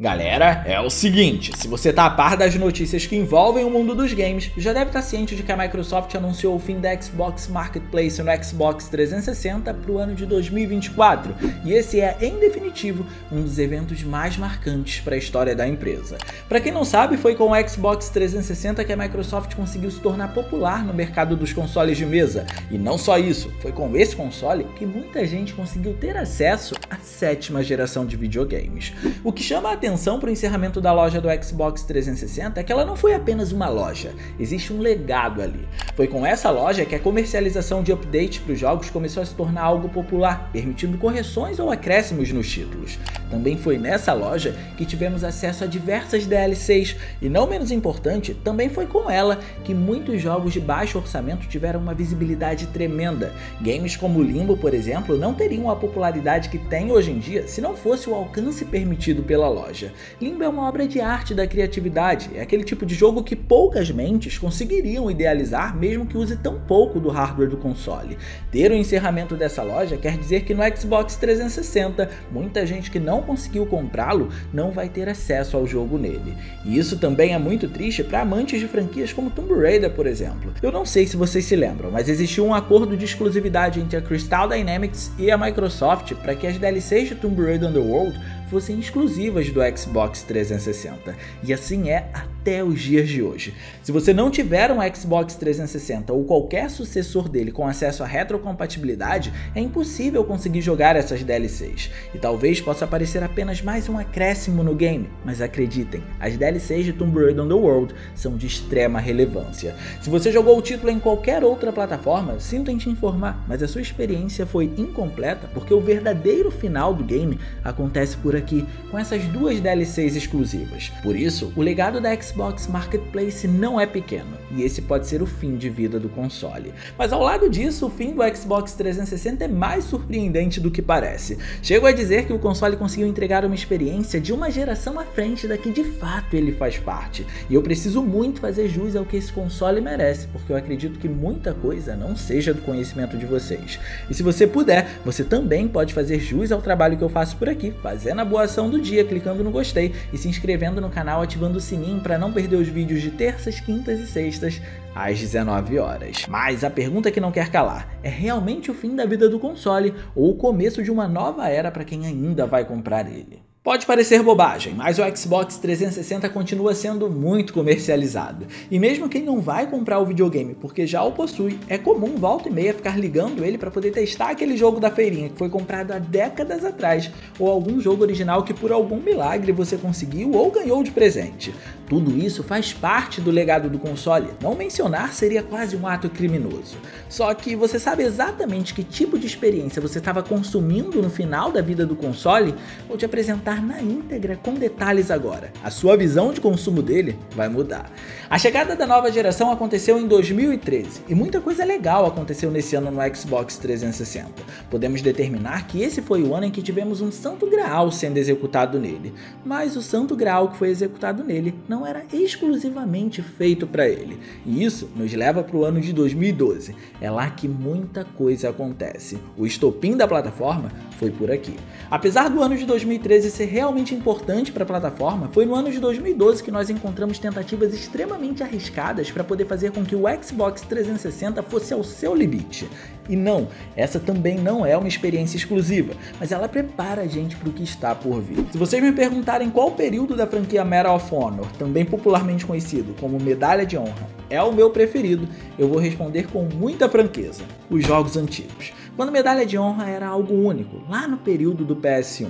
Galera, é o seguinte, se você tá a par das notícias que envolvem o mundo dos games, já deve estar ciente de que a Microsoft anunciou o fim da Xbox Marketplace no Xbox 360 para o ano de 2024, e esse é, em definitivo, um dos eventos mais marcantes para a história da empresa. Para quem não sabe, foi com o Xbox 360 que a Microsoft conseguiu se tornar popular no mercado dos consoles de mesa, e não só isso, foi com esse console que muita gente conseguiu ter acesso à 7ª geração de videogames. O que chama a atenção para o encerramento da loja do Xbox 360 é que ela não foi apenas uma loja, existe um legado ali. Foi com essa loja que a comercialização de updates para os jogos começou a se tornar algo popular, permitindo correções ou acréscimos nos títulos. Também foi nessa loja que tivemos acesso a diversas DLCs, e não menos importante, também foi com ela que muitos jogos de baixo orçamento tiveram uma visibilidade tremenda. Games como Limbo, por exemplo, não teriam a popularidade que tem hoje em dia se não fosse o alcance permitido pela loja. Limbo é uma obra de arte da criatividade, é aquele tipo de jogo que poucas mentes conseguiriam idealizar mesmo que use tão pouco do hardware do console. Ter o encerramento dessa loja quer dizer que no Xbox 360, muita gente que não conseguiu comprá-lo não vai ter acesso ao jogo nele. E isso também é muito triste para amantes de franquias como Tomb Raider, por exemplo. Eu não sei se vocês se lembram, mas existiu um acordo de exclusividade entre a Crystal Dynamics e a Microsoft para que as DLCs de Tomb Raider Underworld fossem exclusivas do Xbox 360, e assim é até os dias de hoje. Se você não tiver um Xbox 360 ou qualquer sucessor dele com acesso à retrocompatibilidade, é impossível conseguir jogar essas DLCs, e talvez possa parecer apenas mais um acréscimo no game, mas acreditem, as DLCs de Tomb Raider Underworld são de extrema relevância. Se você jogou o título em qualquer outra plataforma, sinto em te informar, mas a sua experiência foi incompleta porque o verdadeiro final do game acontece por aqui, com essas duas DLCs exclusivas. Por isso, o legado da Xbox Marketplace não é pequeno, e esse pode ser o fim de vida do console. Mas ao lado disso, o fim do Xbox 360 é mais surpreendente do que parece. Chego a dizer que o console conseguiu entregar uma experiência de uma geração à frente da que de fato ele faz parte, e eu preciso muito fazer jus ao que esse console merece, porque eu acredito que muita coisa não seja do conhecimento de vocês. E se você puder, você também pode fazer jus ao trabalho que eu faço por aqui, fazendo a boa ação do dia, clicando no gostei e se inscrevendo no canal, ativando o sininho para não perder os vídeos de terças, quintas e sextas às 19 horas. Mas a pergunta que não quer calar, é realmente o fim da vida do console ou o começo de uma nova era para quem ainda vai comprar ele? Pode parecer bobagem, mas o Xbox 360 continua sendo muito comercializado. E mesmo quem não vai comprar o videogame porque já o possui, é comum volta e meia ficar ligando ele para poder testar aquele jogo da feirinha que foi comprado há décadas atrás, ou algum jogo original que por algum milagre você conseguiu ou ganhou de presente. Tudo isso faz parte do legado do console, não mencionar seria quase um ato criminoso. Só que você sabe exatamente que tipo de experiência você estava consumindo no final da vida do console? Vou te apresentar na íntegra com detalhes agora. A sua visão de consumo dele vai mudar. A chegada da nova geração aconteceu em 2013 e muita coisa legal aconteceu nesse ano no Xbox 360. Podemos determinar que esse foi o ano em que tivemos um santo graal sendo executado nele, mas o santo graal que foi executado nele não era exclusivamente feito para ele. E isso nos leva para o ano de 2012. É lá que muita coisa acontece. O estopim da plataforma foi por aqui. Apesar do ano de 2013 ser realmente importante para a plataforma, foi no ano de 2012 que nós encontramos tentativas extremamente arriscadas para poder fazer com que o Xbox 360 fosse ao seu limite. E não, essa também não é uma experiência exclusiva, mas ela prepara a gente para o que está por vir. Se vocês me perguntarem qual período da franquia Medal of Honor, também popularmente conhecido como Medalha de Honra, é o meu preferido, eu vou responder com muita franqueza: os jogos antigos. Quando Medalha de Honra era algo único, lá no período do PS1.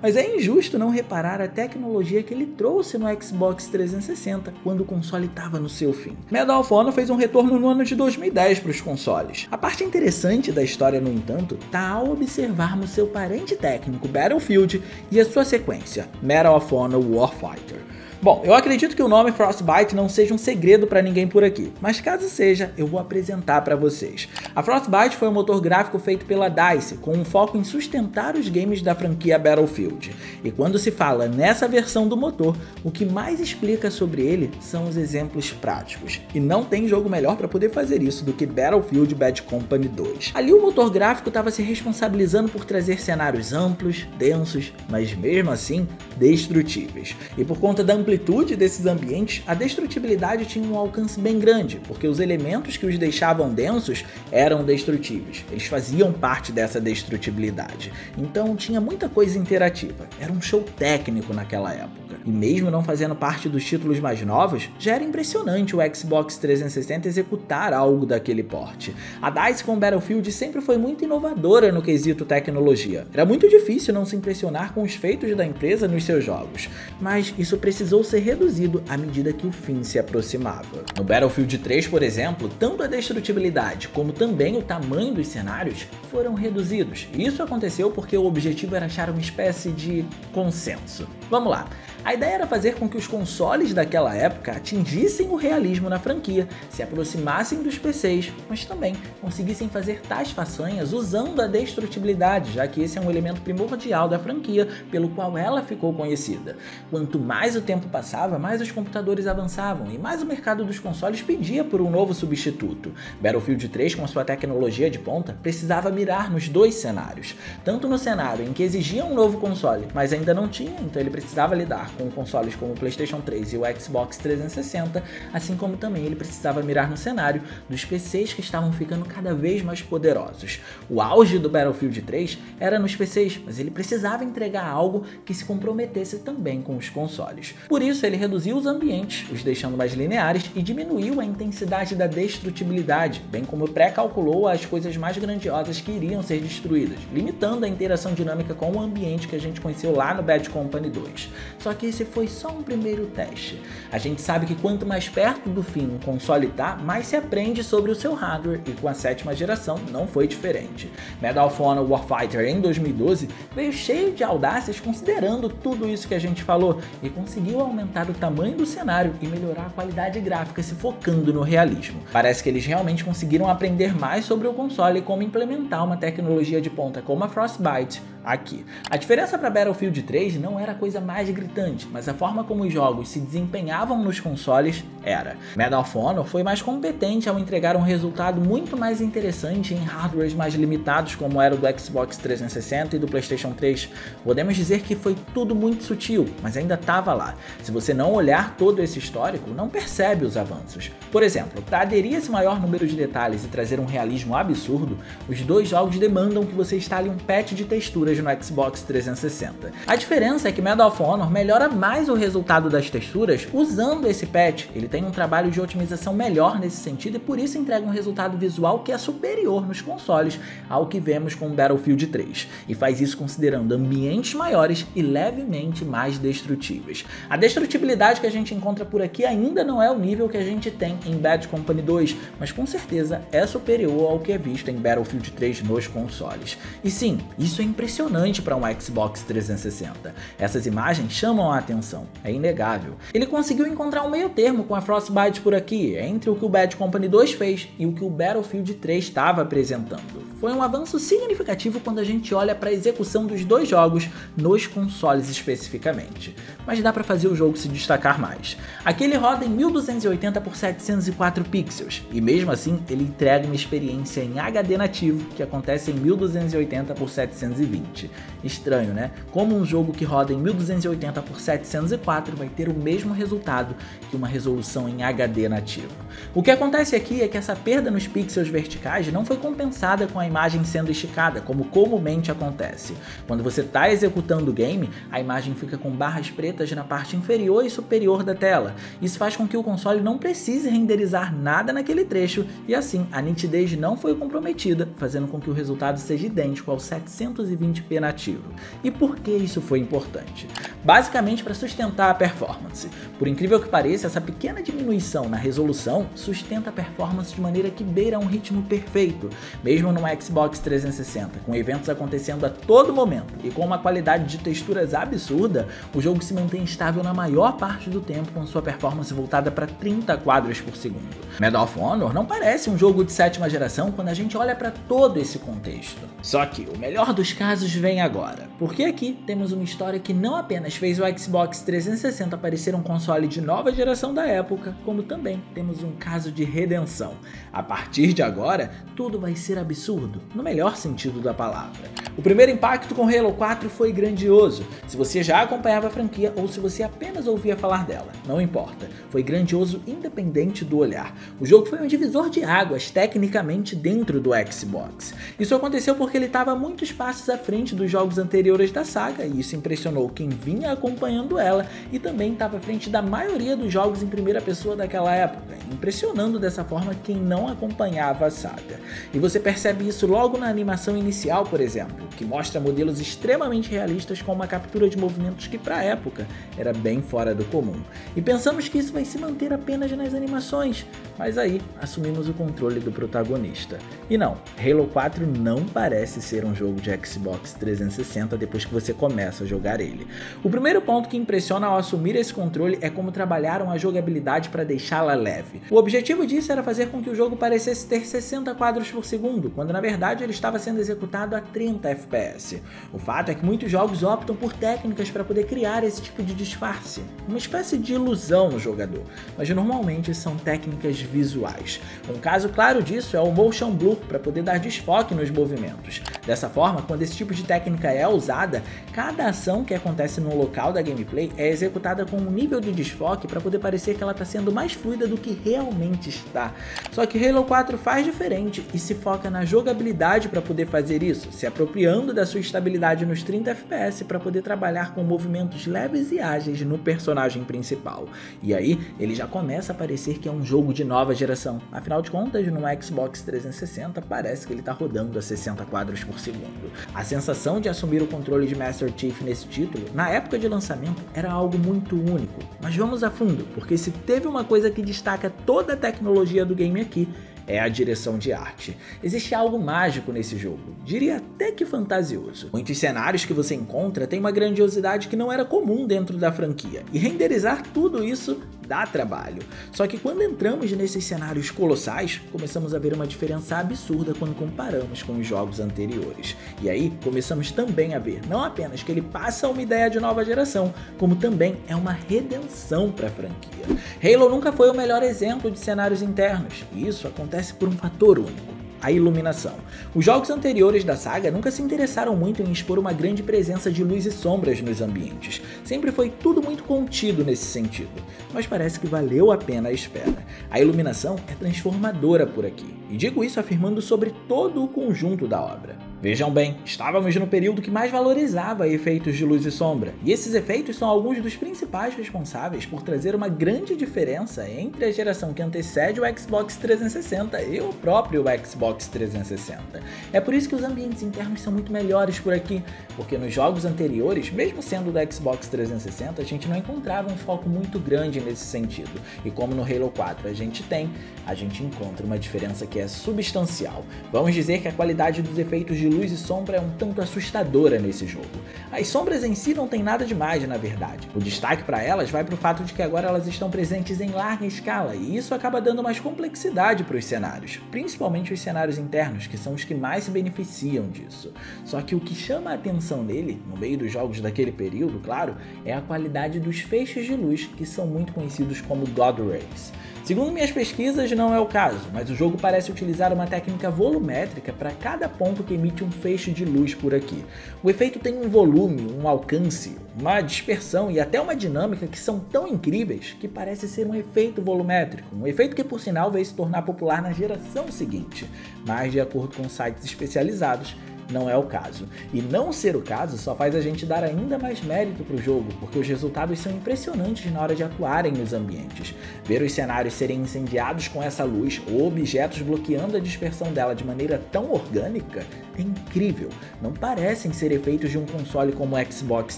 Mas é injusto não reparar a tecnologia que ele trouxe no Xbox 360 quando o console estava no seu fim. Medal of Honor fez um retorno no ano de 2010 para os consoles. A parte interessante da história, no entanto, está ao observarmos seu parente técnico Battlefield e a sua sequência, Medal of Honor Warfighter. Bom, eu acredito que o nome Frostbite não seja um segredo para ninguém por aqui, mas caso seja, eu vou apresentar para vocês. A Frostbite foi um motor gráfico feito pela DICE, com um foco em sustentar os games da franquia Battlefield. E quando se fala nessa versão do motor, o que mais explica sobre ele são os exemplos práticos. E não tem jogo melhor para poder fazer isso do que Battlefield Bad Company 2. Ali o motor gráfico estava se responsabilizando por trazer cenários amplos, densos, mas mesmo assim destrutíveis. E por conta da amplitude desses ambientes, a destrutibilidade tinha um alcance bem grande, porque os elementos que os deixavam densos eram destrutíveis. Eles faziam parte dessa destrutibilidade. Então tinha muita coisa interativa. Era um show técnico naquela época. E mesmo não fazendo parte dos títulos mais novos, já era impressionante o Xbox 360 executar algo daquele porte. A DICE com Battlefield sempre foi muito inovadora no quesito tecnologia. Era muito difícil não se impressionar com os feitos da empresa nos seus jogos, mas isso precisou ser reduzido à medida que o fim se aproximava. No Battlefield 3, por exemplo, tanto a destrutibilidade como também o tamanho dos cenários foram reduzidos. E isso aconteceu porque o objetivo era achar uma espécie de consenso. Vamos lá. A ideia era fazer com que os consoles daquela época atingissem o realismo na franquia, se aproximassem dos PCs, mas também conseguissem fazer tais façanhas usando a destrutibilidade, já que esse é um elemento primordial da franquia pelo qual ela ficou conhecida. Quanto mais o tempo passava, mais os computadores avançavam e mais o mercado dos consoles pedia por um novo substituto. Battlefield 3, com sua tecnologia de ponta, precisava mirar nos dois cenários, tanto no cenário em que exigia um novo console, mas ainda não tinha, então ele precisava lidar com consoles como o PlayStation 3 e o Xbox 360, assim como também ele precisava mirar no cenário dos PCs que estavam ficando cada vez mais poderosos. O auge do Battlefield 3 era nos PCs, mas ele precisava entregar algo que se comprometesse também com os consoles. Por isso ele reduziu os ambientes, os deixando mais lineares, e diminuiu a intensidade da destrutibilidade, bem como pré-calculou as coisas mais grandiosas que iriam ser destruídas, limitando a interação dinâmica com o ambiente que a gente conheceu lá no Bad Company 2. Só que esse foi só um primeiro teste. A gente sabe que quanto mais perto do fim um console tá, mais se aprende sobre o seu hardware, e com a 7ª geração não foi diferente. Medal of Honor Warfighter em 2012 veio cheio de audácias considerando tudo isso que a gente falou, e conseguiu aumentar o tamanho do cenário e melhorar a qualidade gráfica se focando no realismo. Parece que eles realmente conseguiram aprender mais sobre o console e como implementar uma tecnologia de ponta como a Frostbite aqui. A diferença para Battlefield 3 não era a coisa mais gritante, mas a forma como os jogos se desempenhavam nos consoles era. Medal of Honor foi mais competente ao entregar um resultado muito mais interessante em hardwares mais limitados, como era o do Xbox 360 e do PlayStation 3. Podemos dizer que foi tudo muito sutil, mas ainda estava lá. Se você não olhar todo esse histórico, não percebe os avanços. Por exemplo, para aderir a esse maior número de detalhes e trazer um realismo absurdo, os dois jogos demandam que você instale um patch de texturas no Xbox 360. A diferença é que Medal of Honor melhora mais o resultado das texturas usando esse patch. Ele tem um trabalho de otimização melhor nesse sentido e por isso entrega um resultado visual que é superior nos consoles ao que vemos com Battlefield 3, e faz isso considerando ambientes maiores e levemente mais destrutíveis. A destrutibilidade que a gente encontra por aqui ainda não é o nível que a gente tem em Bad Company 2, mas com certeza é superior ao que é visto em Battlefield 3 nos consoles. E sim, isso é impressionante para um Xbox 360. Essas imagens chamam a atenção, é inegável. Ele conseguiu encontrar um meio termo com a Frostbite por aqui, entre o que o Bad Company 2 fez e o que o Battlefield 3 estava apresentando. Foi um avanço significativo quando a gente olha para a execução dos dois jogos nos consoles especificamente, mas dá para fazer o jogo se destacar mais. Aqui ele roda em 1280 por 704 pixels, e mesmo assim ele entrega uma experiência em HD nativo que acontece em 1280 por 720. Estranho, né? Como um jogo que roda em 1280 por 704 vai ter o mesmo resultado que uma resolução em HD nativo. O que acontece aqui é que essa perda nos pixels verticais não foi compensada com a imagem sendo esticada, como comumente acontece. Quando você está executando o game, a imagem fica com barras pretas na parte inferior e superior da tela. Isso faz com que o console não precise renderizar nada naquele trecho e assim a nitidez não foi comprometida, fazendo com que o resultado seja idêntico ao 720p nativo. E por que isso foi importante? Basicamente para sustentar a performance. Por incrível que pareça, essa pequena diminuição na resolução sustenta a performance de maneira que beira um ritmo perfeito, mesmo no Xbox 360, com eventos acontecendo a todo momento e com uma qualidade de texturas absurda, o jogo se mantém estável na maior parte do tempo com sua performance voltada para 30 quadros por segundo. Medal of Honor não parece um jogo de 7ª geração quando a gente olha para todo esse contexto. Só que o melhor dos casos vem agora, porque aqui temos uma história que não apenas fez o Xbox 360 parecer um console de nova geração da época, como também temos um caso de redenção. A partir de agora, tudo vai ser absurdo, no melhor sentido da palavra. O primeiro impacto com Halo 4 foi grandioso, se você já acompanhava a franquia ou se você apenas ouvia falar dela, não importa, foi grandioso independente do olhar. O jogo foi um divisor de águas tecnicamente dentro do Xbox. Isso aconteceu porque ele estava muitos passos à frente dos jogos anteriores da saga e isso impressionou quem vinha acompanhando ela e também estava à frente da maioria dos jogos em primeira pessoa daquela época, impressionando dessa forma quem não acompanhava a saga. E você percebe isso logo na animação inicial, por exemplo, que mostra modelos extremamente realistas com uma captura de movimentos que para a época era bem fora do comum. E pensamos que isso vai se manter apenas nas animações, mas aí assumimos o controle do protagonista. E não, Halo 4 não parece ser um jogo de Xbox 360 depois que você começa a jogar ele. O primeiro ponto que impressiona ao assumir esse controle é como trabalharam a jogabilidade para deixá-la leve. O objetivo disso era fazer com que o jogo parecesse ter 60 quadros por segundo, quando na verdade ele estava sendo executado a 30 FPS. O fato é que muitos jogos optam por técnicas para poder criar esse tipo de disfarce, uma espécie de ilusão no jogador, mas normalmente são técnicas visuais. Um caso claro disso é o Motion Blur, para poder dar desfoque nos movimentos. Dessa forma, quando esse tipo de técnica é usada, cada ação que acontece no local da gameplay é executada com um nível de desfoque para poder parecer que ela está sendo mais fluida do que realmente está. Só que Halo 4 faz diferente e se foca na jogabilidade para poder fazer isso, se apropriando da sua estabilidade nos 30 FPS para poder trabalhar com movimentos leves e ágeis no personagem principal. E aí, ele já começa a parecer que é um jogo de nova geração. Afinal de contas, no Xbox 360 parece que ele está rodando a 60 quadros por segundo. A sensação de assumir o controle de Master Chief nesse título, na época de lançamento, era algo muito único. Mas vamos a fundo, porque se teve uma coisa que destaca toda a tecnologia do game aqui, é a direção de arte. Existe algo mágico nesse jogo, diria até que fantasioso. Muitos cenários que você encontra têm uma grandiosidade que não era comum dentro da franquia, e renderizar tudo isso dá trabalho. Só que quando entramos nesses cenários colossais, começamos a ver uma diferença absurda quando comparamos com os jogos anteriores. E aí começamos também a ver não apenas que ele passa uma ideia de nova geração, como também é uma redenção para a franquia. Halo nunca foi o melhor exemplo de cenários internos, e isso acontece por um fator único: a iluminação. Os jogos anteriores da saga nunca se interessaram muito em expor uma grande presença de luz e sombras nos ambientes. Sempre foi tudo muito contido nesse sentido, mas parece que valeu a pena a espera. A iluminação é transformadora por aqui, e digo isso afirmando sobre todo o conjunto da obra. Vejam bem, estávamos no período que mais valorizava efeitos de luz e sombra, e esses efeitos são alguns dos principais responsáveis por trazer uma grande diferença entre a geração que antecede o Xbox 360 e o próprio Xbox 360. É por isso que os ambientes internos são muito melhores por aqui, porque nos jogos anteriores, mesmo sendo do Xbox 360, a gente não encontrava um foco muito grande nesse sentido, e como no Halo 4 a gente encontra uma diferença que é substancial. Vamos dizer que a qualidade dos efeitos de luz e sombra é um tanto assustadora nesse jogo. As sombras em si não tem nada demais, na verdade. O destaque para elas vai para o fato de que agora elas estão presentes em larga escala, e isso acaba dando mais complexidade para os cenários, principalmente os cenários internos, que são os que mais se beneficiam disso. Só que o que chama a atenção nele, no meio dos jogos daquele período, claro, é a qualidade dos feixes de luz, que são muito conhecidos como God Rays. Segundo minhas pesquisas, não é o caso, mas o jogo parece utilizar uma técnica volumétrica para cada ponto que emite um feixe de luz por aqui. O efeito tem um volume, um alcance, uma dispersão e até uma dinâmica que são tão incríveis que parece ser um efeito volumétrico, um efeito que por sinal veio se tornar popular na geração seguinte, mas de acordo com sites especializados, não é o caso. E não ser o caso só faz a gente dar ainda mais mérito para o jogo, porque os resultados são impressionantes na hora de atuarem nos ambientes. Ver os cenários serem incendiados com essa luz ou objetos bloqueando a dispersão dela de maneira tão orgânica é incrível. Não parecem ser efeitos de um console como o Xbox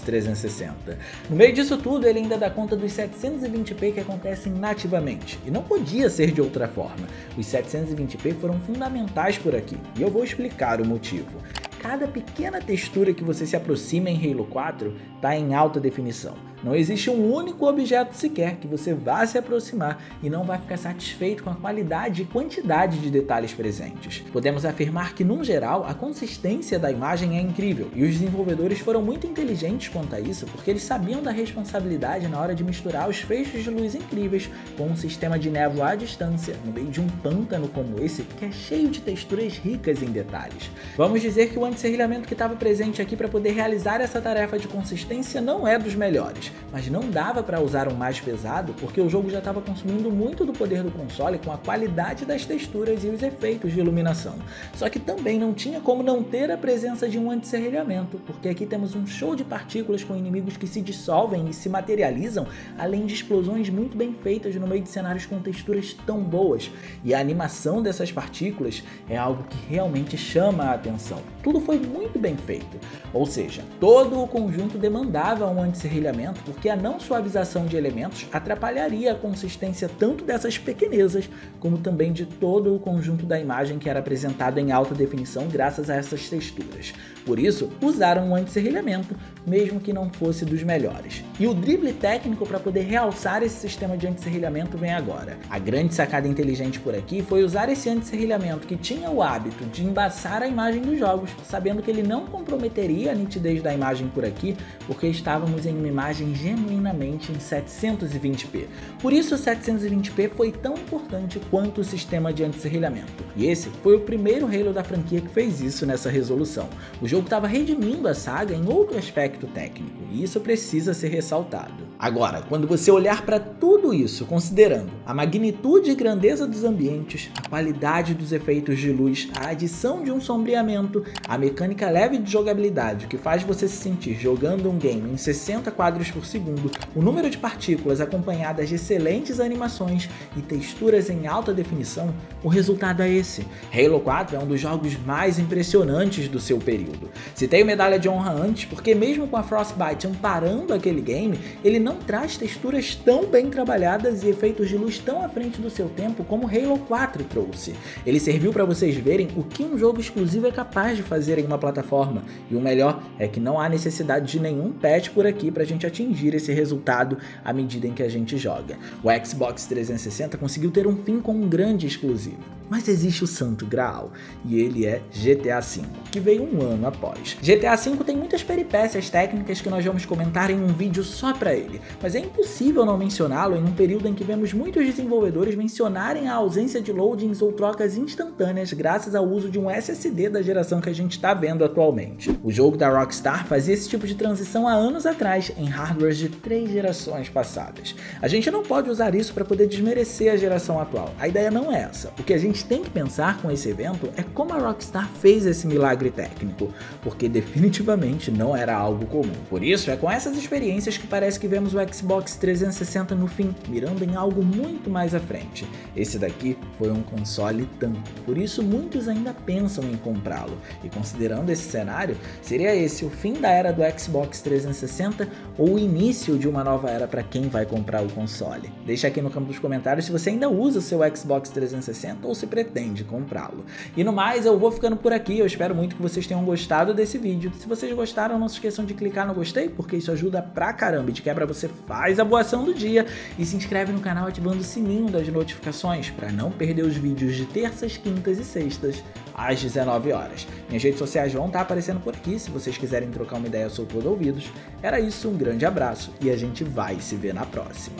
360. No meio disso tudo, ele ainda dá conta dos 720p que acontecem nativamente, e não podia ser de outra forma. Os 720p foram fundamentais por aqui, e eu vou explicar o motivo. Cada pequena textura que você se aproxima em Halo 4 está em alta definição. Não existe um único objeto sequer que você vá se aproximar e não vai ficar satisfeito com a qualidade e quantidade de detalhes presentes. Podemos afirmar que, num geral, a consistência da imagem é incrível, e os desenvolvedores foram muito inteligentes quanto a isso, porque eles sabiam da responsabilidade na hora de misturar os feixes de luz incríveis com um sistema de névoa à distância, no meio de um pântano como esse, que é cheio de texturas ricas em detalhes. Vamos dizer que o anti-serrilhamento que estava presente aqui para poder realizar essa tarefa de consistência não é dos melhores, mas não dava para usar um mais pesado porque o jogo já estava consumindo muito do poder do console com a qualidade das texturas e os efeitos de iluminação. Só que também não tinha como não ter a presença de um anti-serrilhamento, porque aqui temos um show de partículas com inimigos que se dissolvem e se materializam, além de explosões muito bem feitas no meio de cenários com texturas tão boas, e a animação dessas partículas é algo que realmente chama a atenção. Tudo foi muito bem feito, ou seja, todo o conjunto demandava um anti-serrilhamento, porque a não suavização de elementos atrapalharia a consistência tanto dessas pequenezas, como também de todo o conjunto da imagem que era apresentado em alta definição graças a essas texturas. Por isso, usaram um anti-serrilhamento, mesmo que não fosse dos melhores. E o drible técnico para poder realçar esse sistema de anti-serrilhamento vem agora. A grande sacada inteligente por aqui foi usar esse anti-serrilhamento que tinha o hábito de embaçar a imagem dos jogos, sabendo que ele não comprometeria a nitidez da imagem por aqui, porque estávamos em uma imagem genuinamente em 720p. Por isso o 720p foi tão importante quanto o sistema de anti-serrilhamento. E esse foi o primeiro Halo da franquia que fez isso nessa resolução. O jogo estava redimindo a saga em outro aspecto técnico, e isso precisa ser ressaltado. Agora, quando você olhar para tudo isso, considerando a magnitude e grandeza dos ambientes, a qualidade dos efeitos de luz, a adição de um sombreamento, a mecânica leve de jogabilidade que faz você se sentir jogando um game em 60 quadros por segundo, o número de partículas acompanhadas de excelentes animações e texturas em alta definição, o resultado é esse. Halo 4 é um dos jogos mais impressionantes do seu período. Citei medalha de honra antes porque mesmo com a Frostbite amparando aquele game, ele não traz texturas tão bem trabalhadas e efeitos de luz tão à frente do seu tempo como Halo 4 trouxe. Ele serviu para vocês verem o que um jogo exclusivo é capaz de fazer em uma plataforma, e o melhor é que não há necessidade de nenhum patch por aqui para a gente atingir esse resultado à medida em que a gente joga. O Xbox 360 conseguiu ter um fim com um grande exclusivo. Mas existe o santo graal, e ele é GTA V, que veio um ano após. GTA V tem muitas peripécias técnicas que nós vamos comentar em um vídeo só para ele, mas é impossível não mencioná-lo em um período em que vemos muitos desenvolvedores mencionarem a ausência de loadings ou trocas instantâneas graças ao uso de um SSD da geração que a gente está vendo atualmente. O jogo da Rockstar fazia esse tipo de transição há anos atrás, em hardwares de 3 gerações passadas. A gente não pode usar isso para poder desmerecer a geração atual, a ideia não é essa. O que a gente tem que pensar com esse evento é como a Rockstar fez esse milagre técnico, porque definitivamente não era algo comum. Por isso, é com essas experiências que parece que vemos o Xbox 360 no fim, mirando em algo muito mais à frente. Esse daqui foi um console tanto, por isso muitos ainda pensam em comprá-lo, e considerando esse cenário, seria esse o fim da era do Xbox 360 ou o início de uma nova era para quem vai comprar o console? Deixa aqui no campo dos comentários se você ainda usa o seu Xbox 360 ou se pretende comprá-lo. E no mais, eu vou ficando por aqui. Eu espero muito que vocês tenham gostado desse vídeo. Se vocês gostaram, não se esqueçam de clicar no gostei, porque isso ajuda pra caramba. E de quebra você faz a boa ação do dia e se inscreve no canal ativando o sininho das notificações para não perder os vídeos de terças, quintas e sextas às 19 horas. Minhas redes sociais vão estar aparecendo por aqui se vocês quiserem trocar uma ideia, eu sou todo ouvidos. Era isso, um grande abraço e a gente vai se ver na próxima.